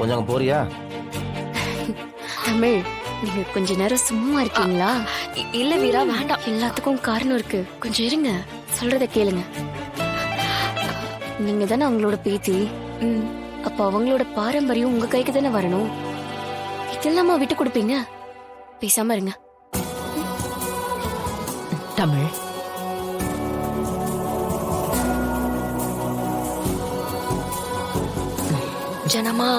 கொஞ்சம் அங்க போறியா? தமிழ், நீங்க கொஞ்ச நேரம் சும்மா இருக்கீங்களா? இல்ல வீரா, வேண்டாம். எல்லாத்துக்கும் காரணம் இருக்கு. கொஞ்சம் இருங்க, சொல்றத கேளுங்க. நீங்க தானே அவங்களோட பேத்தி. அப்ப அவங்களோட பாரம்பரியம் உங்க கைக்கு தானே வரணும். இதெல்லாமா விட்டு கொடுப்பீங்க? பேசாம இருங்க. தமிழ், ஜனமா,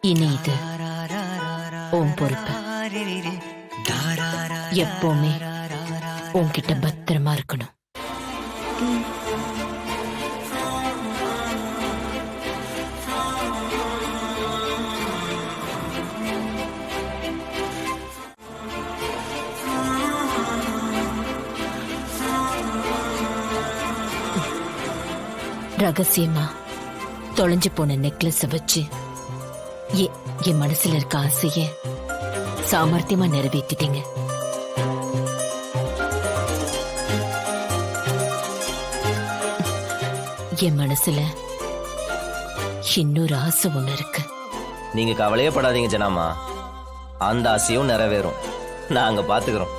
இனி இது உன் பொறுப்பு. எப்பவுமே உன்கிட்ட பத்திரமா இருக்கணும். ரகசியமா தொலைஞ்சு போன நெக்லஸ் வச்சு என் மனசுல இருக்க ஆசைய சாமர்த்தியமா நிறைவேற்றிட்டீங்க. என் மனசுல இன்னொரு ஆசை ஒண்ணு இருக்கு. நீங்க கவலையே படாதீங்க ஜனாமா, அந்த ஆசையும் நிறைவேறும். நாங்க பாத்துக்கிறோம்.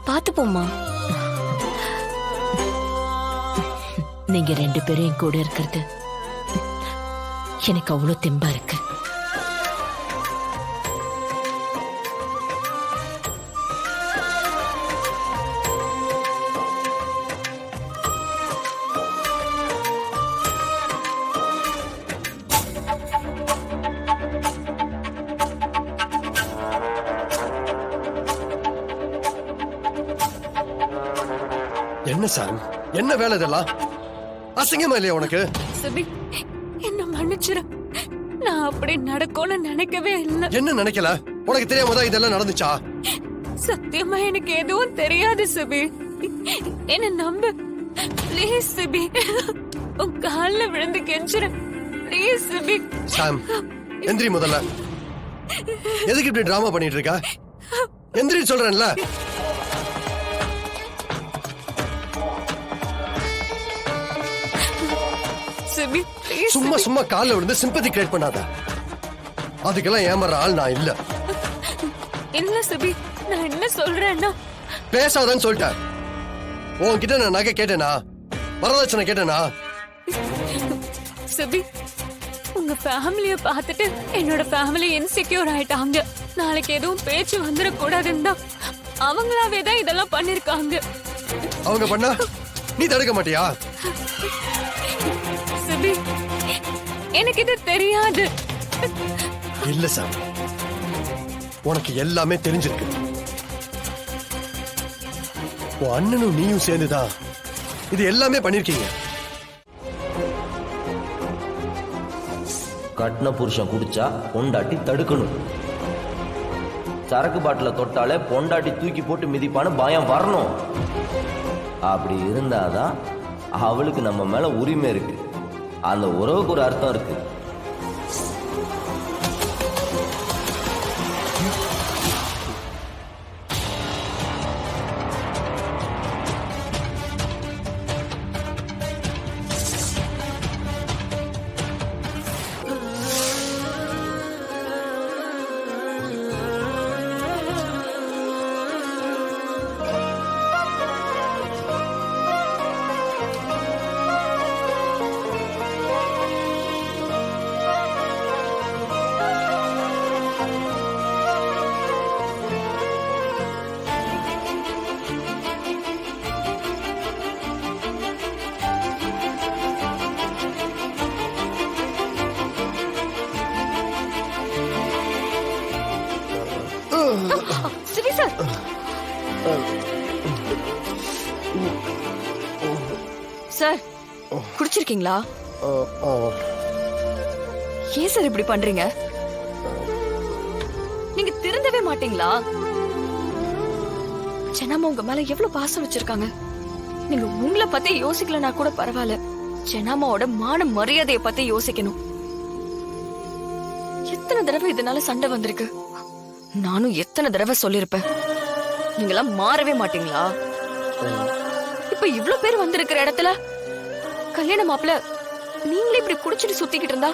பாத்துப்போமா. நீங்க 2 பேரும் என் கூட இருக்கிறது எனக்கு அவ்வளவு தெம்பா இருக்கு. என்ன சாம், என்ன வேலை இதெல்லாம்? அசிங்கமா இல்லையா உனக்கு? சுபி, என்ன மன்னிச்சிரு. நான் அப்படி நடக்கும்னு நினைக்கவே இல்லை. என்ன நினைக்கல? உனக்கு தெரியாம தான் இதெல்லாம் நடந்துச்சா? சத்தியமா எனக்கு எதுவும் தெரியாது சுபி. என்ன நம்பு ப்ளீஸ் சுபி. உன் கால்ல விழுந்து கெஞ்சுறேன் ப்ளீஸ் சுபி. சாம், எந்திரி முதல்ல. எதுக்கு இப்படி டிராமா பண்ணிட்டு இருக்க? எந்திரி சொல்றேன்ல. சுபி ப்ளீஸ். சும்மா சும்மா கால்ல விழுந்து சிம்பதி கிரியேட் பண்ணாத. அதுக்கெல்லாம் ஏமாற ஆள் நான் இல்ல. இல்ல சுபி, நான் என்ன சொல்றேன்னா. பேசாதன்னு சொல்லிட்டேன். உன்கிட்ட நான் நகை கேட்டேனா? வரதட்சணை கேட்டேனா? சுபி, உங்க ஃபேமிலிய பார்த்துட்டு என்னோட ஃபேமிலி இன்செக்யூர் ஆயிட்டாங்க. நாளைக்கு எதுவும் பேச்சு வந்துடக்கூடாதுன்னு தான் அவங்களாவே தான் இதெல்லாம் பண்ணிருக்காங்க. அவங்க பண்ணா நீ தடுக்க மாட்டியா? சுபி, எனக்கு இது தெரியாது. இல்ல சார், உனக்கு எல்லாமே தெரிஞ்சிருக்கு. உன் அண்ணனும் நீயும் சேர்ந்துதான் இது எல்லாமே பண்ணிருக்கீங்க. கட்டின புருஷன் குடிச்சா பொண்டாட்டி தடுக்கணும். சரக்கு பாட்டில தொட்டாலே பொண்டாட்டி தூக்கி போட்டு மிதிப்பான்னு பயம் வரணும். அப்படி இருந்தாதான் அவளுக்கு நம்ம மேல உரிமை இருக்கு. அந்த உறவுக்கு ஒரு அர்த்தம் இருக்கு. சிவி சார், சார் குடிச்சிருக்கீங்களா? ஏன் சார் இப்படி பண்றீங்க? நீங்க திருந்தவே மாட்டீங்களா? ஜெனாமா உங்க மேல எவ்வளவு பாசம் வச்சிருக்காங்க. நீங்க உங்களை பத்தி யோசிக்கலனா கூட பரவாயில்ல, ஜெனாமாவோட மான மரியாதைய பத்தி யோசிக்கணும். எத்தனை தடவை இதனால சண்டை வந்திருக்கு. நானும் எத்தனை தடவை சொல்லிருப்பேன். நீங்களாம் மாறவே மாட்டீங்களா? இப்ப இவ்ளோ பேர் வந்திருக்கிற இடத்துல கல்யாண மாப்பிள்ள நீங்களே இப்படி குடிச்சிட்டு சுத்திக்கிட்டு இருந்தா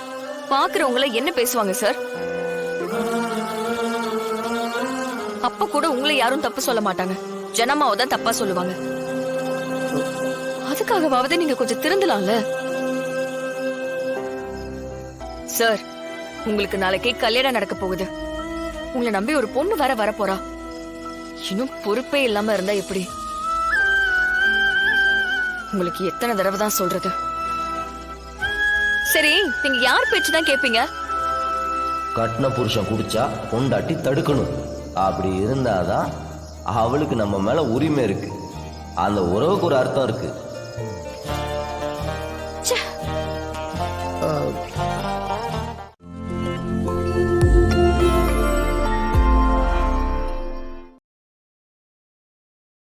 பாக்குறவங்கள என்ன பேசுவாங்க சார்? அப்ப கூட உங்களை யாரும் தப்பு சொல்ல மாட்டாங்க, ஜனமாவை தான் தப்பா சொல்லுவாங்க. அதுக்காகவாவது நீங்க கொஞ்சம் திருந்தலாம்ல சார். உங்களுக்கு நாளைக்கே கல்யாணம் நடக்க போகுது. உங்களை நம்பி ஒரு பொண்ணு வேற வரப்போறா. இன்னும் பொறுப்பே இல்லாம இருந்தா எப்படி? உங்களுக்கு எத்தனை தடவை தான் சொல்றது? சரி, நீங்க யார் பேச்சு தான் கேப்பீங்க? கட்டின புருஷன் குடிச்சா பொண்டாட்டி தடுக்கணும். அப்படி இருந்தாதான் அவளுக்கு நம்ம மேல உரிமை இருக்கு. அந்த உறவுக்கு ஒரு அர்த்தம் இருக்கு.